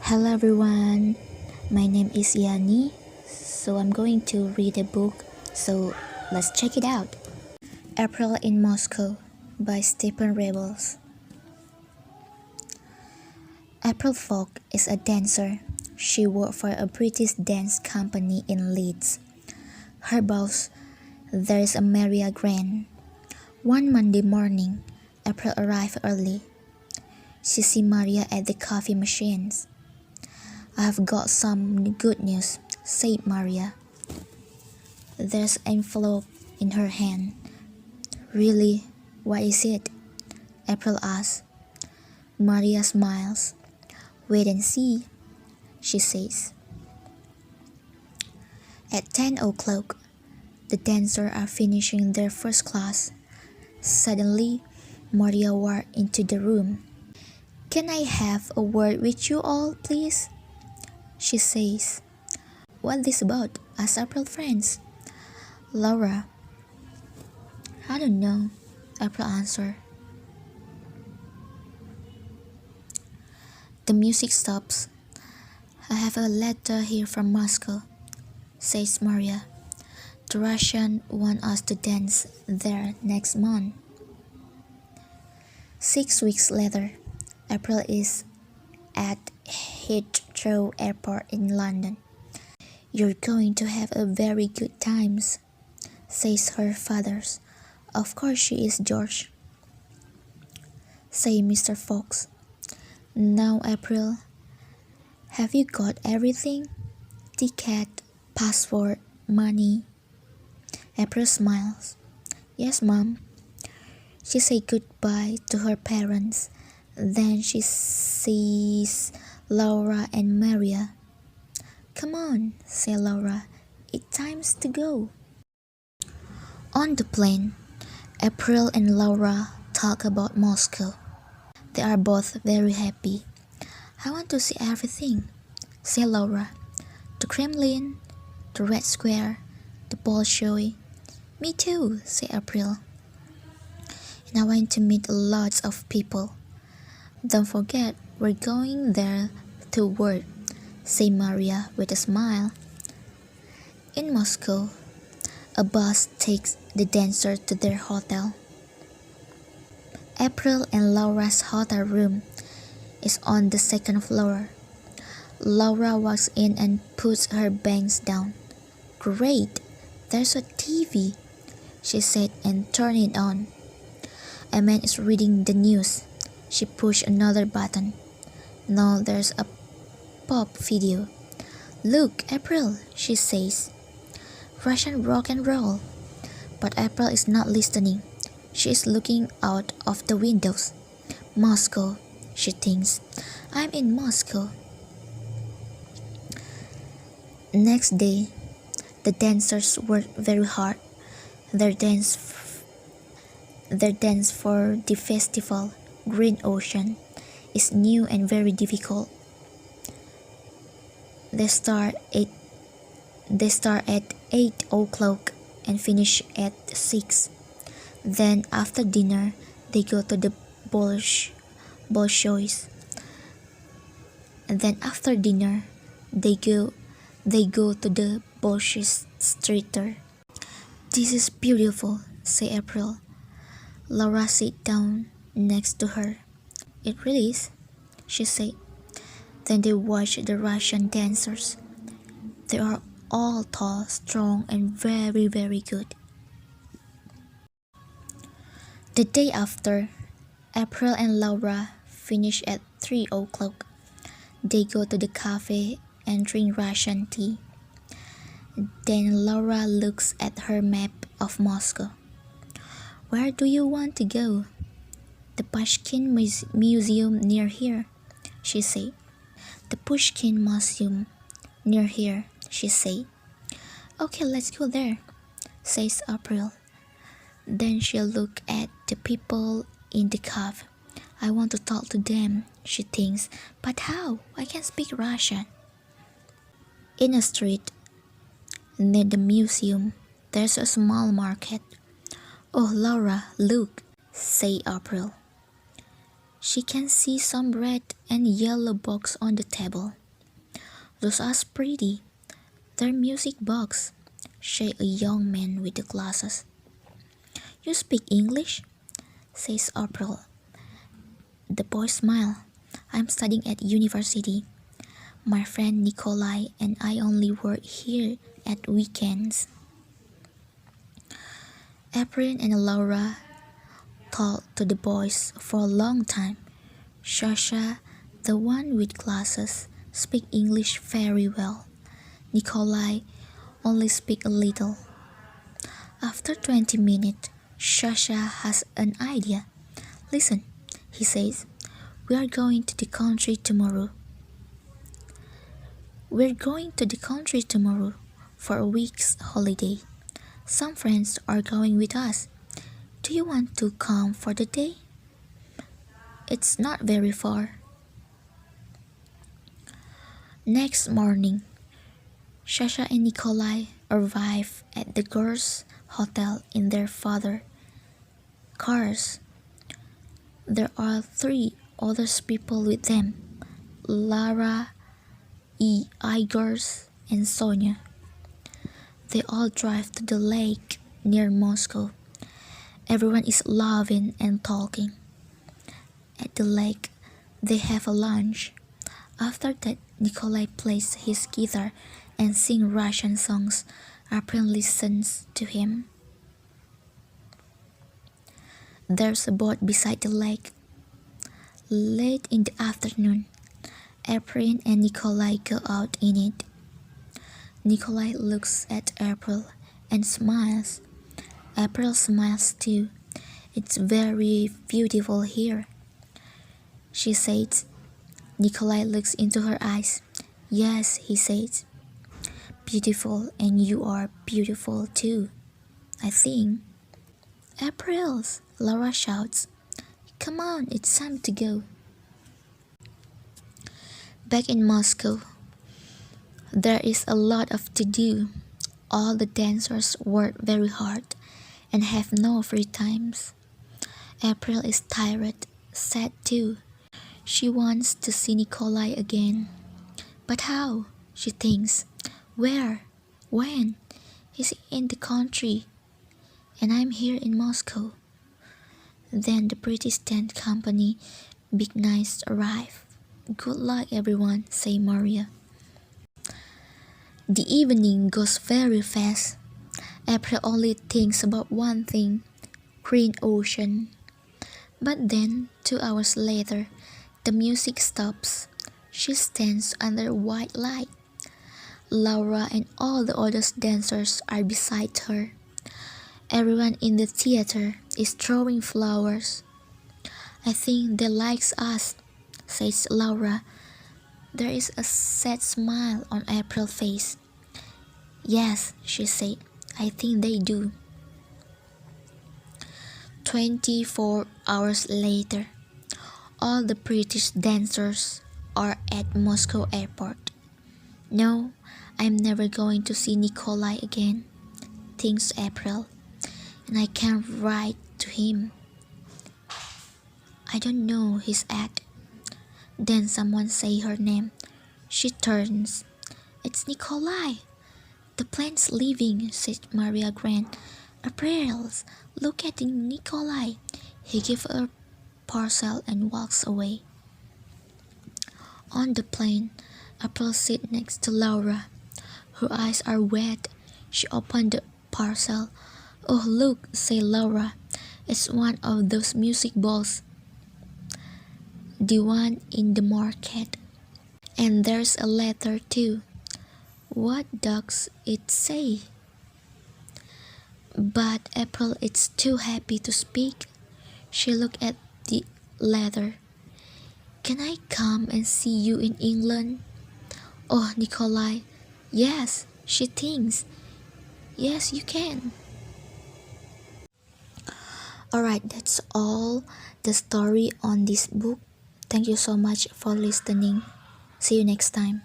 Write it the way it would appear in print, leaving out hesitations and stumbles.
Hello everyone, my name is Yani, so I'm going to read a book, so let's check it out. April in Moscow by Stephen Rebels. April Falk is a dancer. She worked for a British dance company in Leeds. Her boss, there is a Maria Grant. One Monday morning, April arrived early. She sees Maria at the coffee machines. "I have got some good news," said Maria. There's an envelope in her hand. "Really? What is it?" April asks. Maria smiles. "Wait and see," she says. At 10 o'clock, the dancers are finishing their first class. Suddenly, Maria walks into the room. "Can I have a word with you all, please?" she says. "What's this about?" asks April's friends. "Laura." "I don't know," April answers. The music stops. "I have a letter here from Moscow," says Maria. "The Russians want us to dance there next month." 6 weeks later, April is at Heathrow Airport in London. "You're going to have a very good time," says her father. "Of course she is, George," says Mr. Fox. "Now, April, have you got everything? Ticket, passport, money?" April smiles. "Yes, Mom." She says goodbye to her parents. Then she sees Laura and Maria. "Come on," says Laura. "It's time to go." On the plane, April and Laura talk about Moscow. They are both very happy. "I want to see everything," says Laura. "The Kremlin, the Red Square, the Bolshoi." "Me too," says April. "And I want to meet lots of people." "Don't forget, we're going there to work," says Maria with a smile. In Moscow, a bus takes the dancers to their hotel. April and Laura's hotel room is on the second floor. Laura walks in and puts her bags down. "Great, there's a TV," she said and turned it on. A man is reading the news. She pushed another button. Now there's a pop video. "Look, April," she says. "Russian rock and roll." But April is not listening. She is looking out of the windows. "Moscow," she thinks. "I'm in Moscow." Next day, the dancers work very hard. Their dance for the festival, Green Ocean, is new and very difficult. They start at 8 o'clock and finish at 6. Then after dinner, they go to the Bolshois. And then after dinner, they go to the Bolshoi Theater. "This is beautiful," says April. Laura sits down next to her. "It really is," she said. Then they watch the Russian dancers. They are all tall, strong, and very, very good. The day after, April and Laura finish at 3 o'clock. They go to the cafe and drink Russian tea. Then Laura looks at her map of Moscow. "Where do you want to go?" "The Pushkin Museum near here," she said. "The Pushkin Museum near here," she said. "Okay, let's go there," says April. Then she looks at the people in the cafe. "I want to talk to them," she thinks. "But how? I can't speak Russian." In a street near the museum, there's a small market. "Oh, Laura, look," says April. She can see some red and yellow box on the table. Those are pretty. They're music box, said a young man with the glasses. You speak English? Says April. The boy smiled. I'm studying at university. My friend Nikolai and I only work here at weekends. April and Laura talked to the boys for a long time. Sasha, the one with glasses, speaks English very well. Nikolai only speaks a little. After 20 minutes, Sasha has an idea. Listen, he says, we are going to the country tomorrow. We're going to the country tomorrow for a week's holiday. Some friends are going with us. Do you want to come for the day? It's not very far. Next morning, Sasha and Nikolai arrive at the girls' hotel in their father's cars. There are 3 other people with them, Lara, Igor, and Sonia. They all drive to the lake near Moscow. Everyone is laughing and talking. At the lake, they have a lunch. After that, Nikolai plays his guitar and sings Russian songs. April listens to him. There's a boat beside the lake. Late in the afternoon, April and Nikolai go out in it. Nikolai looks at April and smiles. April smiles too. It's very beautiful here, she says. Nikolai looks into her eyes. Yes, he says. Beautiful, and you are beautiful too, I think. April, Laura shouts. Come on, it's time to go. Back in Moscow, there is a lot of to do. All the dancers work very hard and have no free times. April is tired, sad too. She wants to see Nikolai again. But how? She thinks. Where? When? He's in the country, and I'm here in Moscow. Then the British dance company Big Nights arrive. Good luck everyone, say Maria. The evening goes very fast. April only thinks about one thing, green ocean. But then, 2 hours later, the music stops. She stands under white light. Laura and all the other dancers are beside her. Everyone in the theater is throwing flowers. I think they like us, says Laura. There is a sad smile on April's face. Yes, she said, I think they do. 24 hours later, all the British dancers are at Moscow airport. No, I'm never going to see Nikolai again, thinks April, and I can't write to him. I don't know his act. Then someone say her name. She turns. It's Nikolai. The plane's leaving, said Maria Grant. April, look at Nikolai. He gives her a parcel and walks away. On the plane, April sits next to Laura. Her eyes are wet. She opened the parcel. Oh, look, said Laura. It's one of those music balls. The one in the market. And there's a letter too. What does it say? But April is too happy to speak. She looked at the letter. Can I come and see you in England? Oh, Nikolai. Yes, she thinks. Yes, you can. Alright, that's all the story on this book. Thank you so much for listening. See you next time.